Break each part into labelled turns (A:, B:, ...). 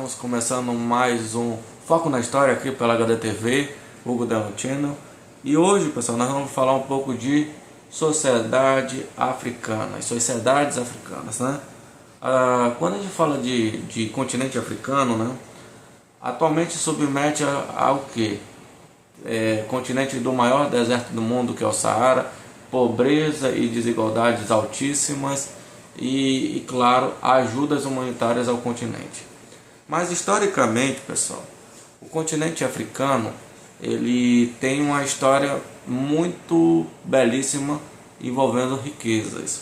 A: Estamos começando mais um Foco na História aqui pela HDTV, Hugo Del Channel. E hoje, pessoal, nós vamos falar um pouco de sociedade africana, as sociedades africanas, né? Quando a gente fala de continente africano, né? Atualmente submete ao que? Continente do maior deserto do mundo, que é o Saara, pobreza e desigualdades altíssimas e claro, ajudas humanitárias ao continente. Mas historicamente, pessoal, o continente africano ele tem uma história muito belíssima envolvendo riquezas.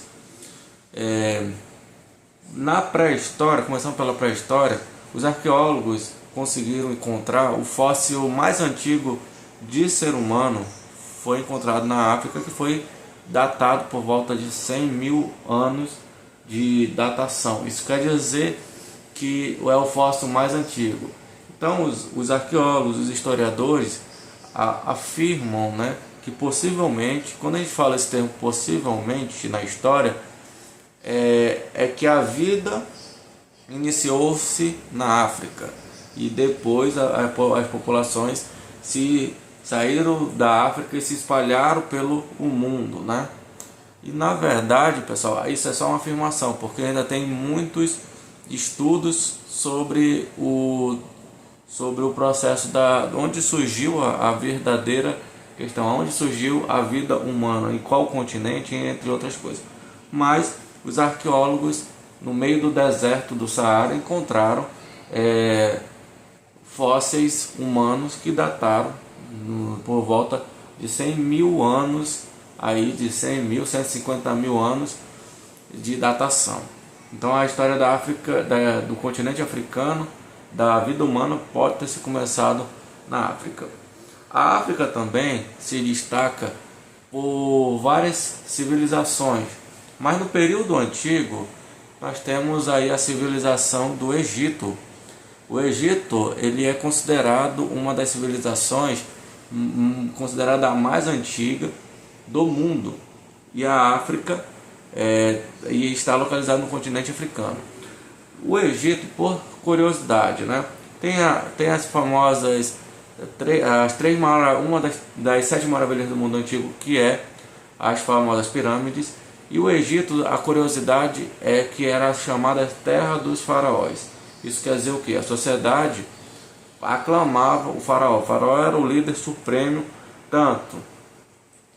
A: Na pré-história, começando pela pré-história, os arqueólogos conseguiram encontrar o fóssil mais antigo de ser humano. Foi encontrado na África, que foi datado por volta de 100 mil anos de datação. Isso quer dizer que é o fóssil mais antigo. Então os arqueólogos, os historiadores afirmam, né, que possivelmente, quando a gente fala esse termo possivelmente na história, é que a vida iniciou-se na África e depois as populações se saíram da África e se espalharam pelo mundo, né? E na verdade, pessoal, isso é só uma afirmação, porque ainda tem muitos estudos sobre o processo onde surgiu a verdadeira questão, onde surgiu a vida humana, em qual continente, entre outras coisas. Mas os arqueólogos, no meio do deserto do Saara, encontraram fósseis humanos que dataram por volta de 100 mil anos, aí de 100 mil, 150 mil anos de datação. Então a história da África, do continente africano, da vida humana, pode ter se começado na África. A África também se destaca por várias civilizações, mas no período antigo nós temos aí a civilização do Egito. O Egito ele é considerado uma das civilizações considerada a mais antiga do mundo, e a África e está localizado no continente africano. O Egito, por curiosidade, né, tem as famosas uma das 7 maravilhas do mundo antigo, que é as famosas pirâmides. E o Egito, a curiosidade é que era chamada terra dos faraós. Isso quer dizer o que? A sociedade aclamava o faraó. O faraó era o líder supremo tanto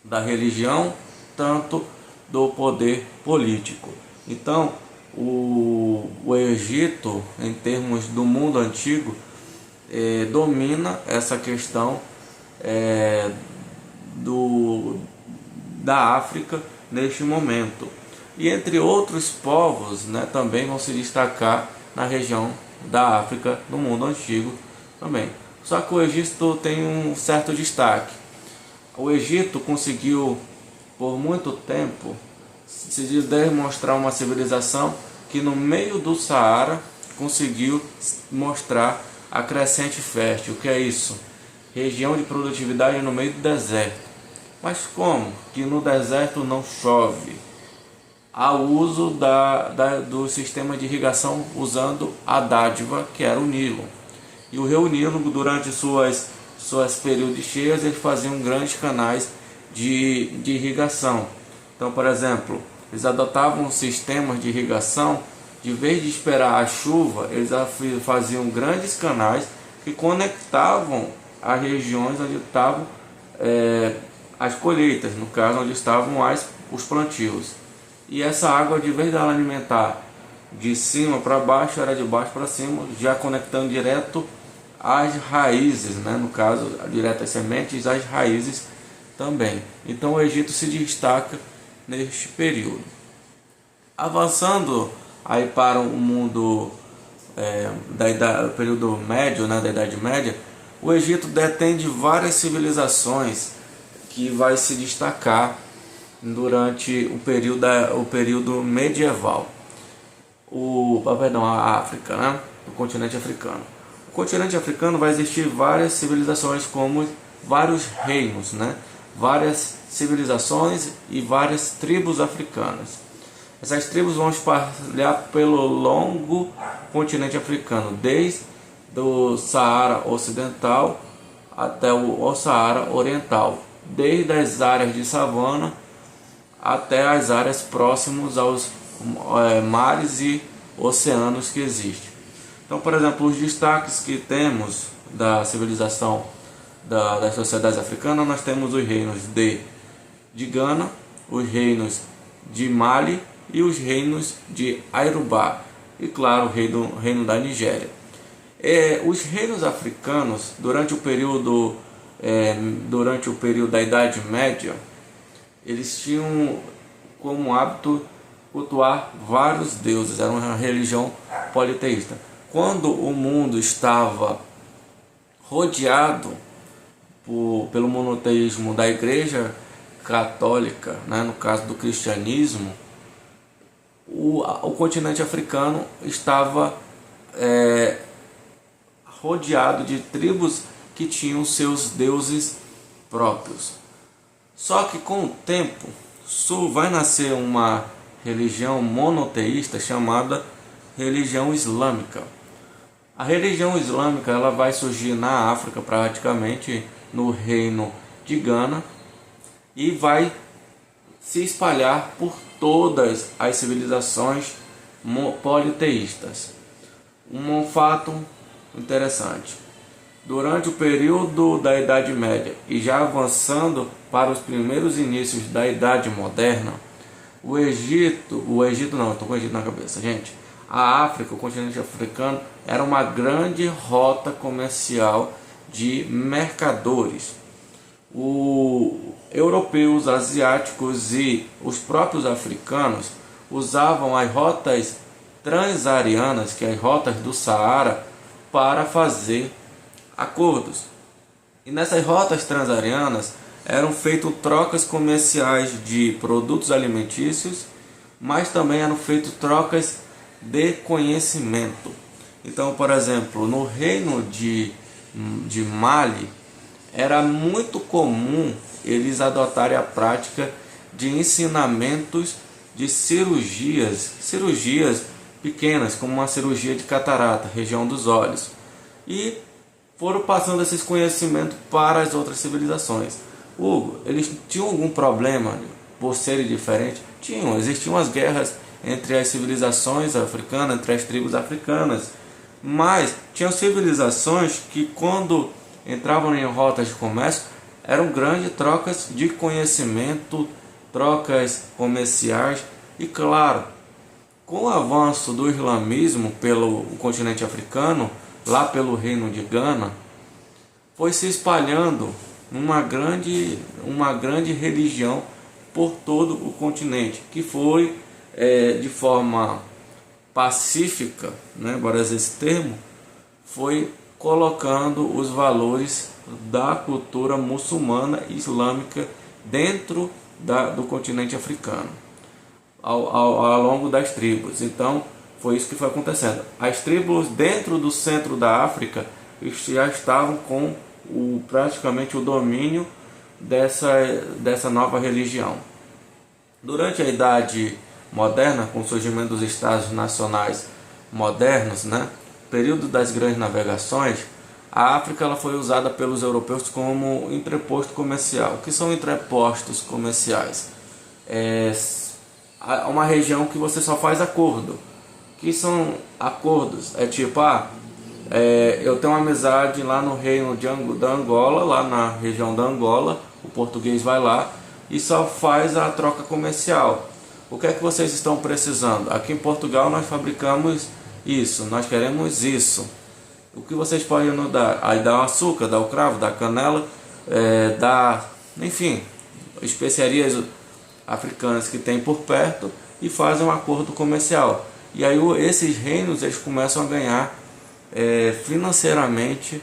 A: da religião, tanto do poder político. Então, o Egito, em termos do mundo antigo, domina essa questão da África neste momento. E entre outros povos, né, também vão se destacar na região da África, no mundo antigo também. Só que o Egito tem um certo destaque. O Egito conseguiu por muito tempo se demonstrar uma civilização que no meio do Saara conseguiu mostrar a crescente fértil. O que é isso? Região de produtividade no meio do deserto. Mas como que no deserto não chove? Há uso do sistema de irrigação usando a dádiva, que era o Nilo. E o rio Nilo, durante suas períodos cheios, eles faziam grandes canais de irrigação. Então, por exemplo, eles adotavam sistemas de irrigação, de vez de esperar a chuva, eles faziam grandes canais que conectavam as regiões onde estavam as colheitas, no caso onde estavam os plantios. E essa água, de vez dela alimentar de cima para baixo, era de baixo para cima, já conectando direto às raízes, né? No caso, direto às sementes, às raízes também. Então o Egito se destaca neste período. Avançando aí para o mundo período médio, né, da Idade Média, o Egito detém de várias civilizações que vai se destacar durante o período medieval. A África, né? O continente africano. O continente africano vai existir várias civilizações, como vários reinos, né? Várias civilizações e várias tribos africanas. Essas tribos vão espalhar pelo longo continente africano, desde do Saara Ocidental até o Saara Oriental, desde as áreas de savana até as áreas próximas aos mares e oceanos que existem. Então, por exemplo, os destaques que temos da civilização das sociedades africanas, nós temos os reinos de Gana, os reinos de Mali e os reinos de Airubá, e claro, o reino da Nigéria. Os reinos africanos, durante o período da Idade Média, eles tinham como hábito cultuar vários deuses, era uma religião politeísta. Quando o mundo estava rodeado pelo monoteísmo da Igreja Católica, né, no caso do cristianismo, o continente africano estava rodeado de tribos que tinham seus deuses próprios. Só que com o tempo vai nascer uma religião monoteísta chamada religião islâmica. A religião islâmica ela vai surgir na África, praticamente no reino de Gana, e vai se espalhar por todas as civilizações politeístas. Um fato interessante: durante o período da Idade Média e já avançando para os primeiros inícios da Idade Moderna, o Egito não, estou com o Egito na cabeça, gente. A África, o continente africano, era uma grande rota comercial de mercadores. Os europeus, asiáticos e os próprios africanos usavam as rotas transarianas, que é as rotas do Saara, para fazer acordos. E nessas rotas transarianas eram feitas trocas comerciais de produtos alimentícios, mas também eram feitas trocas de conhecimento. Então, por exemplo, no reino de Mali, era muito comum eles adotarem a prática de ensinamentos de cirurgias pequenas, como uma cirurgia de catarata, região dos olhos, e foram passando esses conhecimentos para as outras civilizações. Hugo, eles tinham algum problema por serem diferentes? Existiam as guerras entre as civilizações africanas, entre as tribos africanas, mas tinham civilizações que, quando entravam em rotas de comércio, eram grandes trocas de conhecimento, trocas comerciais. E claro, com o avanço do islamismo pelo continente africano, lá pelo reino de Gana, foi se espalhando uma grande religião por todo o continente, que foi de forma pacífica, né, agora esse termo, foi colocando os valores da cultura muçulmana e islâmica dentro do continente africano, ao longo das tribos. Então foi isso que foi acontecendo. As tribos dentro do centro da África já estavam com praticamente o domínio dessa nova religião. Durante a Idade Moderna, com o surgimento dos Estados Nacionais modernos, né, período das grandes navegações, a África ela foi usada pelos europeus como entreposto comercial. O que são entrepostos comerciais? É uma região que você só faz acordo. Que são acordos? É tipo, eu tenho uma amizade lá no reino da Angola, lá na região da Angola, o português vai lá e só faz a troca comercial. O que é que vocês estão precisando? Aqui em Portugal nós fabricamos isso, nós queremos isso. O que vocês podem nos dar? Aí dá o açúcar, dá o cravo, dá a canela, enfim, especiarias africanas que tem por perto e fazem um acordo comercial. E aí esses reinos eles começam a ganhar financeiramente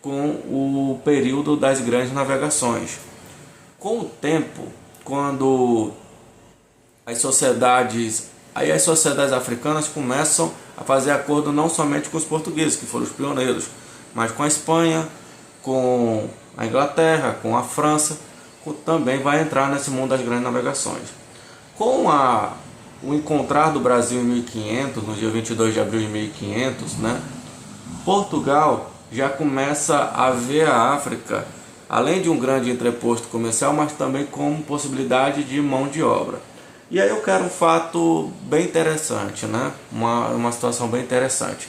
A: com o período das grandes navegações. Com o tempo, quando as sociedades africanas começam a fazer acordo não somente com os portugueses, que foram os pioneiros, mas com a Espanha, com a Inglaterra, com a França, também vai entrar nesse mundo das grandes navegações. Com o encontrar do Brasil em 1500, no dia 22 de abril de 1500, né, Portugal já começa a ver a África, além de um grande entreposto comercial, mas também como possibilidade de mão de obra. E aí eu quero um fato bem interessante, né? Uma situação bem interessante.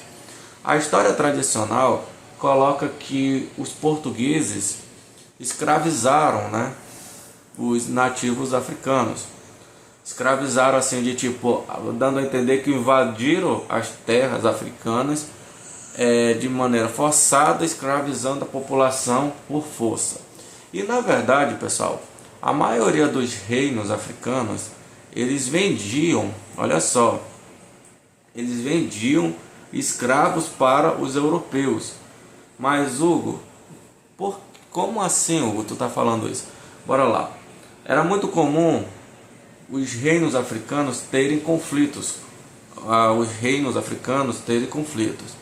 A: A história tradicional coloca que os portugueses escravizaram, né, os nativos africanos. Escravizaram assim de tipo, dando a entender que invadiram as terras africanas de maneira forçada, escravizando a população por força. E na verdade, pessoal, a maioria dos reinos africanos, eles vendiam, olha só, eles vendiam escravos para os europeus. Mas Hugo, como assim, Hugo, tu tá falando isso? Bora lá. Era muito comum os reinos africanos terem conflitos. Os reinos africanos terem conflitos.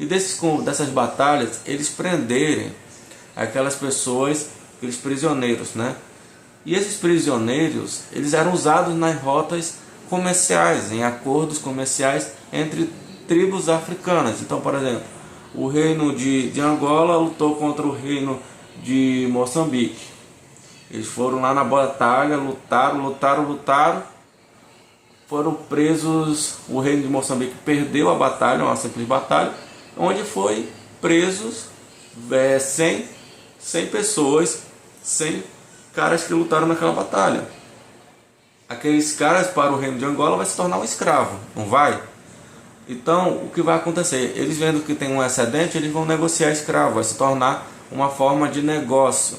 A: E dessas batalhas, eles prenderem aquelas pessoas, aqueles prisioneiros, né? E esses prisioneiros, eles eram usados nas rotas comerciais, em acordos comerciais entre tribos africanas. Então, por exemplo, o reino de Angola lutou contra o reino de Moçambique. Eles foram lá na batalha, lutaram. Foram presos, o reino de Moçambique perdeu a batalha, uma simples batalha, onde foi presos 100 pessoas, 100 caras que lutaram naquela batalha. Aqueles caras para o reino de Angola vai se tornar um escravo, não vai? Então, o que vai acontecer? Eles vendo que tem um excedente, eles vão negociar escravo, vai se tornar uma forma de negócio.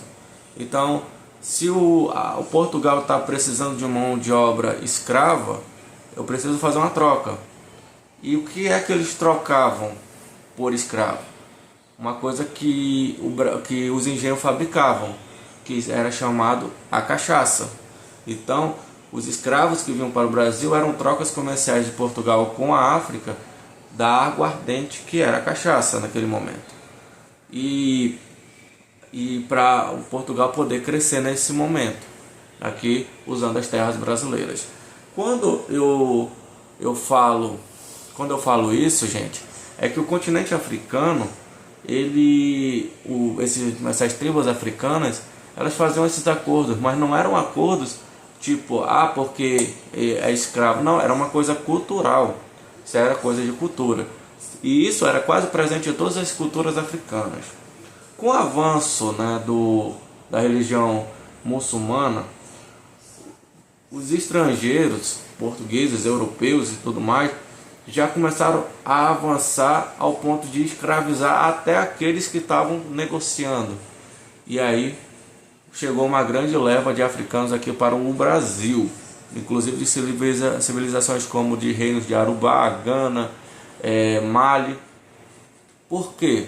A: Então, se o Portugal está precisando de mão de obra escrava, eu preciso fazer uma troca. E o que é que eles trocavam por escravo? Uma coisa que os engenhos fabricavam, que era chamado a cachaça. Então, os escravos que vinham para o Brasil eram trocas comerciais de Portugal com a África da aguardente, que era a cachaça naquele momento. E para o Portugal poder crescer nesse momento, aqui usando as terras brasileiras. Quando eu falo isso, gente, é que o continente africano, essas tribos africanas, elas faziam esses acordos, mas não eram acordos tipo, porque é escravo. Não, era uma coisa cultural. Isso era coisa de cultura. E isso era quase presente em todas as culturas africanas. Com o avanço, né, da religião muçulmana, os estrangeiros, portugueses, europeus e tudo mais, já começaram a avançar ao ponto de escravizar até aqueles que estavam negociando. E aí chegou uma grande leva de africanos aqui para o Brasil, inclusive de civilizações como de reinos de Arubá, Gana, Mali. Por quê?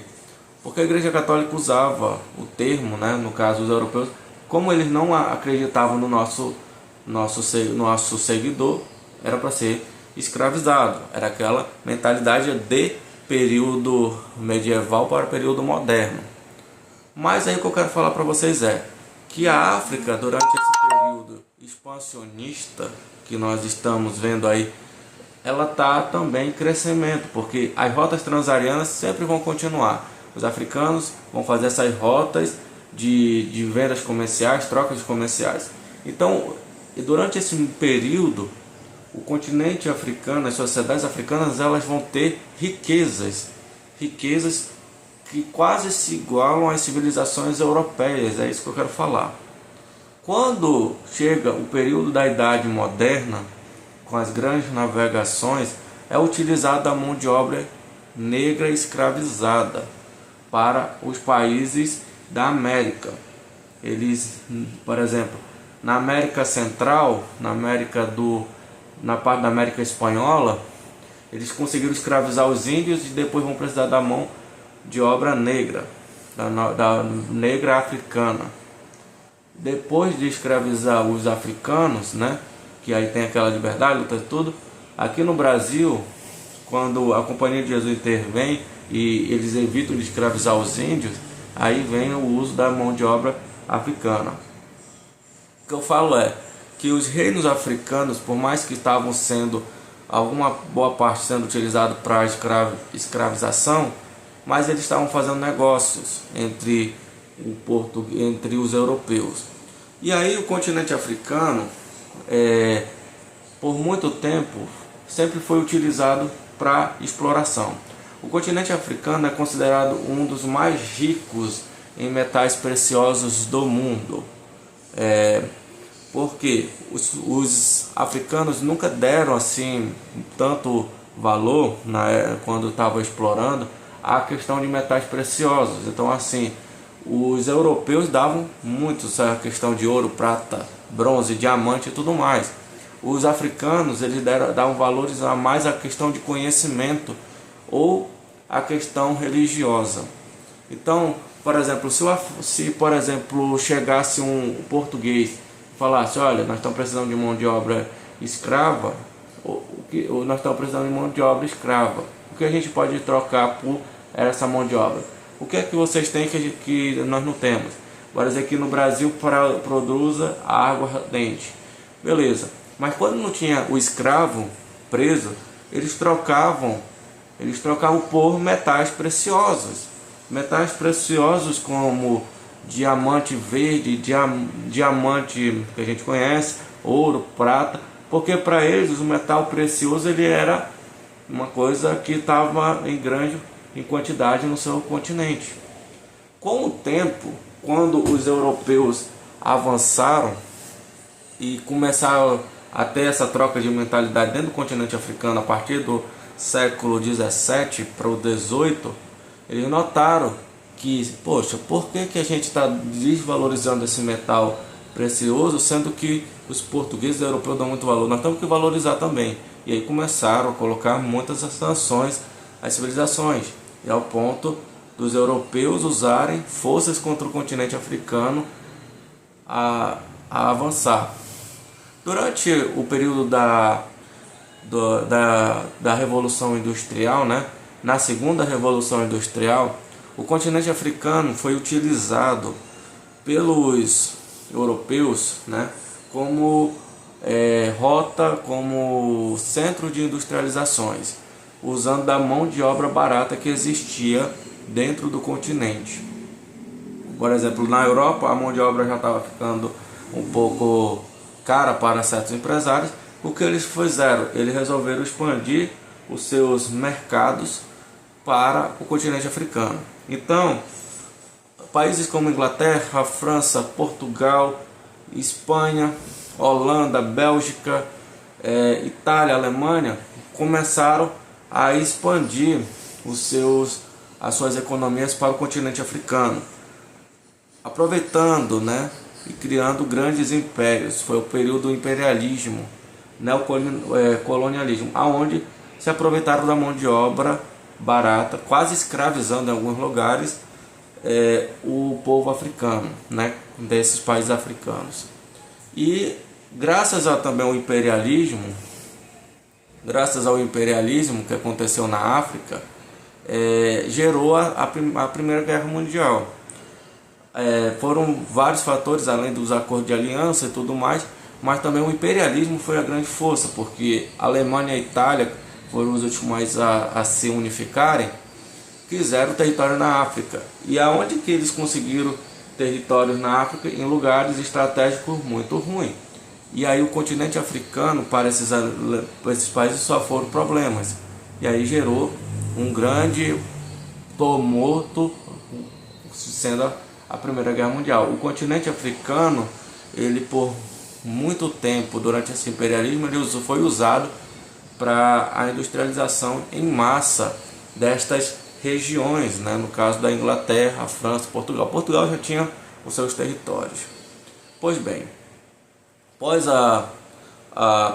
A: Porque a Igreja Católica usava o termo, né, no caso os europeus, como eles não acreditavam no nosso seguidor, era para ser escravizado. Era aquela mentalidade de período medieval para período moderno. Mas aí o que eu quero falar para vocês é que a África, durante esse período expansionista que nós estamos vendo aí, ela está também em crescimento, porque as rotas transarianas sempre vão continuar. Os africanos vão fazer essas rotas de vendas comerciais, trocas comerciais. Então, durante esse período, o continente africano, as sociedades africanas, elas vão ter riquezas que quase se igualam às civilizações europeias. É isso que eu quero falar. Quando chega o período da Idade Moderna, com as grandes navegações, é utilizada a mão de obra negra escravizada para os países da América. Eles, por exemplo, na América Central, na parte da América Espanhola, eles conseguiram escravizar os índios e depois vão precisar da mão de obra negra, da negra africana. Depois de escravizar os africanos, né, que aí tem aquela liberdade, luta e tudo, aqui no Brasil, quando a Companhia de Jesus intervém e eles evitam de escravizar os índios, aí vem o uso da mão de obra africana. O que eu falo é que os reinos africanos, por mais que estavam sendo, alguma boa parte sendo utilizado para escravização, mas eles estavam fazendo negócios entre os europeus. E aí o continente africano, por muito tempo, sempre foi utilizado para exploração. O continente africano é considerado um dos mais ricos em metais preciosos do mundo, porque os africanos nunca deram assim tanto valor quando estavam explorando a questão de metais preciosos. Então assim, os europeus davam muito essa questão de ouro, prata, bronze, diamante e tudo mais. Os africanos eles davam valores a mais à questão de conhecimento ou a questão religiosa. Então, por exemplo, se por exemplo chegasse um português e falasse: olha, nós estamos precisando de mão de obra escrava, ou nós estamos precisando de mão de obra escrava, o que a gente pode trocar por essa mão de obra? O que é que vocês têm que nós não temos? Por exemplo, aqui no Brasil produza a água ardente. Beleza. Mas quando não tinha o escravo preso, eles trocavam por metais preciosos. Metais preciosos como diamante verde, diamante que a gente conhece, ouro, prata, porque para eles o metal precioso ele era uma coisa que estava em quantidade no seu continente. Com o tempo, quando os europeus avançaram e começaram a ter essa troca de mentalidade dentro do continente africano a partir do século 17 para o 18, eles notaram que, poxa, por que a gente está desvalorizando esse metal precioso, sendo que os portugueses e europeus dão muito valor? Nós temos que valorizar também. E aí começaram a colocar muitas sanções às civilizações, e ao ponto dos europeus usarem forças contra o continente africano a avançar. Durante o período da Revolução Industrial, né, na segunda Revolução Industrial, o continente africano foi utilizado pelos europeus, né, como rota, como centro de industrializações, usando da mão de obra barata que existia dentro do continente. Por exemplo, na Europa a mão de obra já estava ficando um pouco cara para certos empresários. O que eles fizeram? Eles resolveram expandir os seus mercados para o continente africano. Então, países como Inglaterra, França, Portugal, Espanha, Holanda, Bélgica, Itália, Alemanha começaram a expandir as suas economias para o continente africano, aproveitando, né, e criando grandes impérios. Foi o período do imperialismo, neocolonialismo, aonde se aproveitaram da mão de obra barata, quase escravizando em alguns lugares o povo africano, né, desses países africanos. E graças também ao imperialismo, que aconteceu na África, gerou a Primeira Guerra Mundial. Foram vários fatores, além dos acordos de aliança e tudo mais, mas também o imperialismo foi a grande força, porque a Alemanha e a Itália foram os últimos a se unificarem, quiseram território na África. E aonde que eles conseguiram territórios na África? Em lugares estratégicos muito ruins. E aí o continente africano, para esses países, só foram problemas. E aí gerou um grande tumulto, sendo a Primeira Guerra Mundial. O continente africano, ele por muito tempo, durante esse imperialismo, ele foi usado para a industrialização em massa destas regiões, né? No caso da Inglaterra, França, Portugal. Portugal já tinha os seus territórios. Pois bem, após a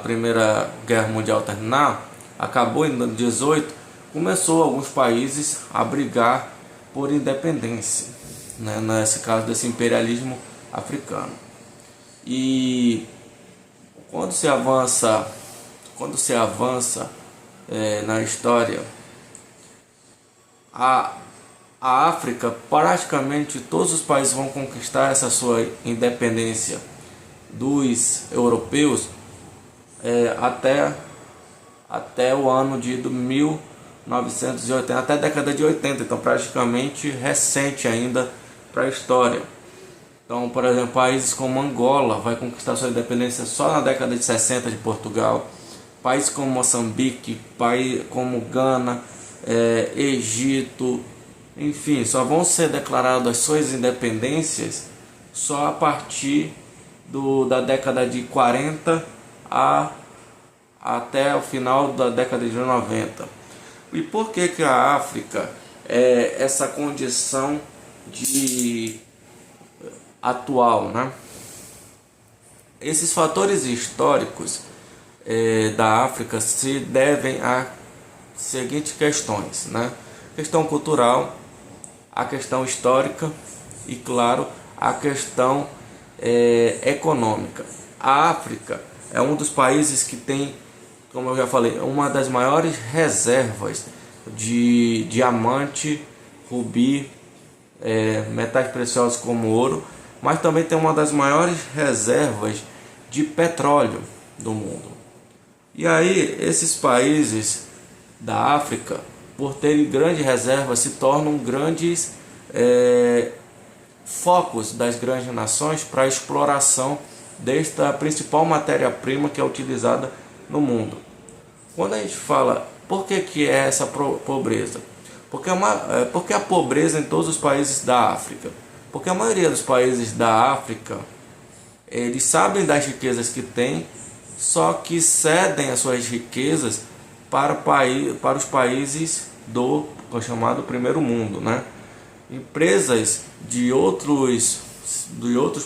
A: Primeira Guerra Mundial terminar, acabou em 18, começou alguns países a brigar por independência, né, nesse caso desse imperialismo africano. E quando se avança na história, a África, praticamente todos os países vão conquistar essa sua independência dos europeus até o ano de 1980 até a década de 80, então praticamente recente ainda para a história. Então, por exemplo, países como Angola vai conquistar sua independência só na década de 60 de Portugal. Países como Moçambique, país como Gana, Egito, enfim, só vão ser declaradas suas independências só a partir da década de 40 até o final da década de 90. E por que a África é essa condição de atual, né? Esses fatores históricos da África se devem a seguintes questões, né? Questão cultural, a questão histórica e, claro, a questão econômica. A África é um dos países que tem, como eu já falei, uma das maiores reservas de diamante, rubi, metais preciosos como ouro, mas também tem uma das maiores reservas de petróleo do mundo. E aí esses países da África, por terem grandes reservas, se tornam grandes focos das grandes nações para a exploração desta principal matéria-prima que é utilizada no mundo. Quando a gente fala por que é essa pobreza? Porque a pobreza em todos os países da África? Porque a maioria dos países da África, eles sabem das riquezas que têm, só que cedem as suas riquezas para os países do chamado primeiro mundo, né? Empresas de outros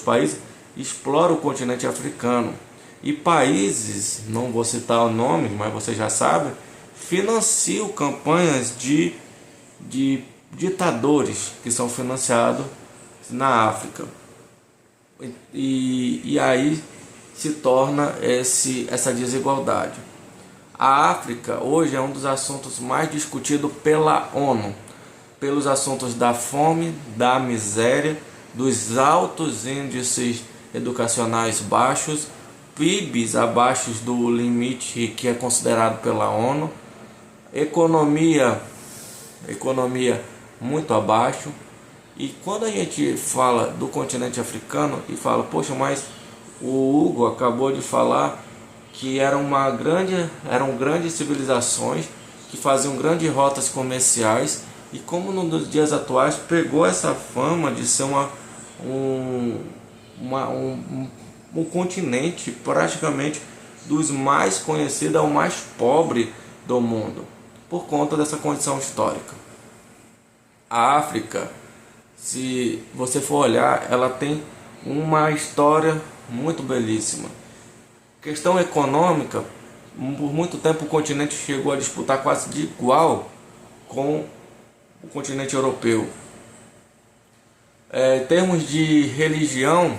A: países exploram o continente africano e países, não vou citar o nome, mas você já sabe, financiam campanhas de ditadores que são financiados na África. E aí se torna essa desigualdade. A África hoje é um dos assuntos mais discutidos pela ONU, pelos assuntos da fome, da miséria, dos altos índices educacionais baixos, PIBs abaixo do limite que é considerado pela ONU, economia muito abaixo. E quando a gente fala do continente africano e fala, poxa, mas o Hugo acabou de falar que eram grandes civilizações que faziam grandes rotas comerciais, e como nos dias atuais pegou essa fama de ser um continente praticamente dos mais conhecidos ao mais pobre do mundo, por conta dessa condição histórica. A África, se você for olhar, ela tem uma história muito belíssima. Questão econômica, por muito tempo o continente chegou a disputar quase de igual com o continente europeu. Em termos de religião,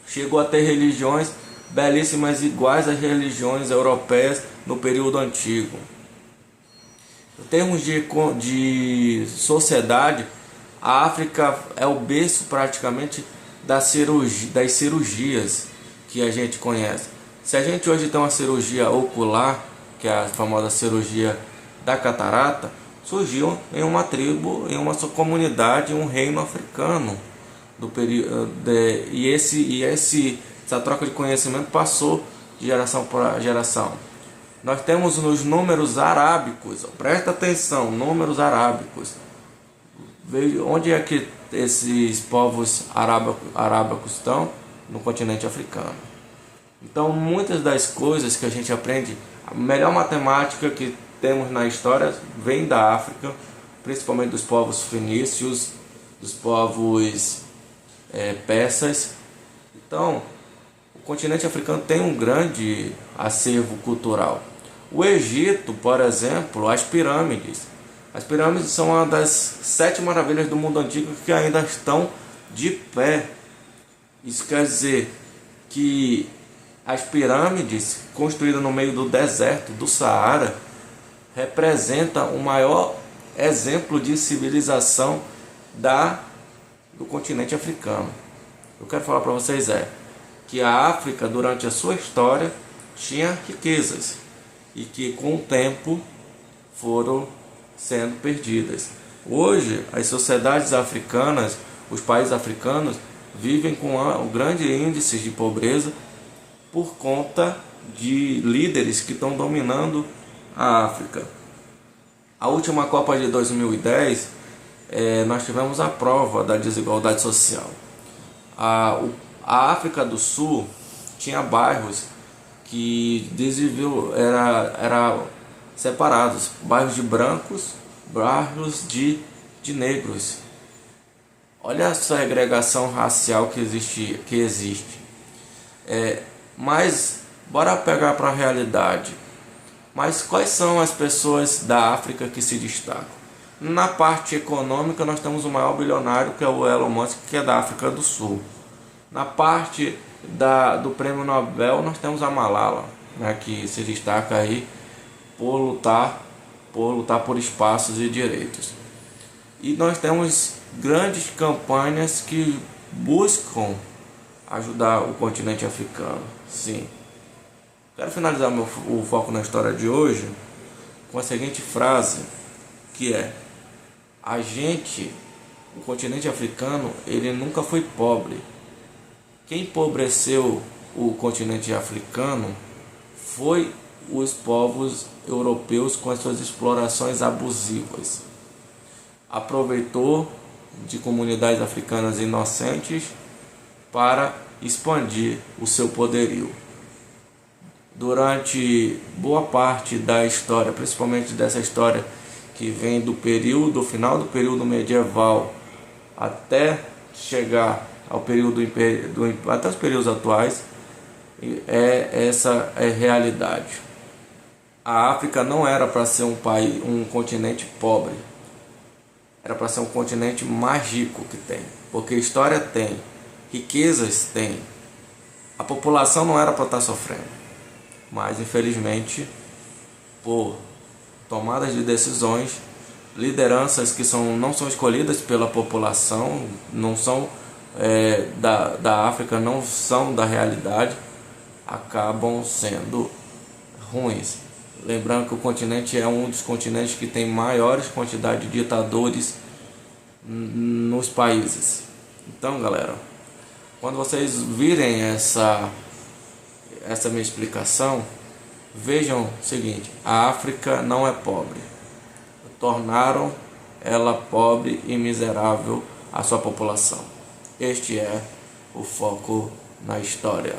A: chegou a ter religiões belíssimas iguais às religiões europeias no período antigo. Em termos de sociedade, a África é o berço praticamente das cirurgias que a gente conhece. Se a gente hoje tem uma cirurgia ocular, que é a famosa cirurgia da catarata, surgiu em uma tribo, em uma sua comunidade, um reino africano do período, essa troca de conhecimento passou de geração para geração. Nós temos nos números arábicos, presta atenção, números arábicos. Veja onde é que esses povos arábicos estão? No continente africano. Então, muitas das coisas que a gente aprende, a melhor matemática que temos na história vem da África, principalmente dos povos fenícios, dos povos persas. Então, o continente africano tem um grande acervo cultural. O Egito, por exemplo, as pirâmides. As pirâmides são uma das 7 maravilhas do mundo antigo que ainda estão de pé. Isso quer dizer que as pirâmides, construídas no meio do deserto do Saara, representam o maior exemplo de civilização do continente africano. Eu quero falar para vocês que a África, durante a sua história, tinha riquezas e que com o tempo foram sendo perdidas. Hoje, as sociedades africanas, os países africanos, vivem com um grande índice de pobreza por conta de líderes que estão dominando a África. A última Copa de 2010, nós tivemos a prova da desigualdade social. A África do Sul tinha bairros que eram separados, bairros de brancos, bairros de negros. Olha essa segregação racial que existe. Mas bora pegar para a realidade. Mas quais são as pessoas da África que se destacam? Na parte econômica, nós temos o maior bilionário, que é o Elon Musk, que é da África do Sul. Na parte do prêmio Nobel, nós temos a Malala, né, que se destaca aí por lutar por espaços e direitos. E nós temos grandes campanhas que buscam ajudar o continente africano. Sim. Quero finalizar o foco na história de hoje com a seguinte frase, que é: o continente africano, ele nunca foi pobre. Quem empobreceu o continente africano foi os povos europeus com as suas explorações abusivas. Aproveitou de comunidades africanas inocentes para expandir o seu poderio. Durante boa parte da história, principalmente dessa história que vem do final do período medieval até chegar ao período até os períodos atuais, essa é a realidade. A África não era para ser um continente pobre, era para ser um continente mais rico que tem, porque história tem, riquezas tem. A população não era para estar sofrendo, mas infelizmente, por tomadas de decisões, lideranças que não são escolhidas pela população, não são da África, não são da realidade, acabam sendo ruins. Lembrando que o continente é um dos continentes que tem maiores quantidades de ditadores nos países. Então, galera, quando vocês virem essa minha explicação, vejam o seguinte: a África não é pobre. Tornaram ela pobre e miserável a sua população. Este é o foco na história.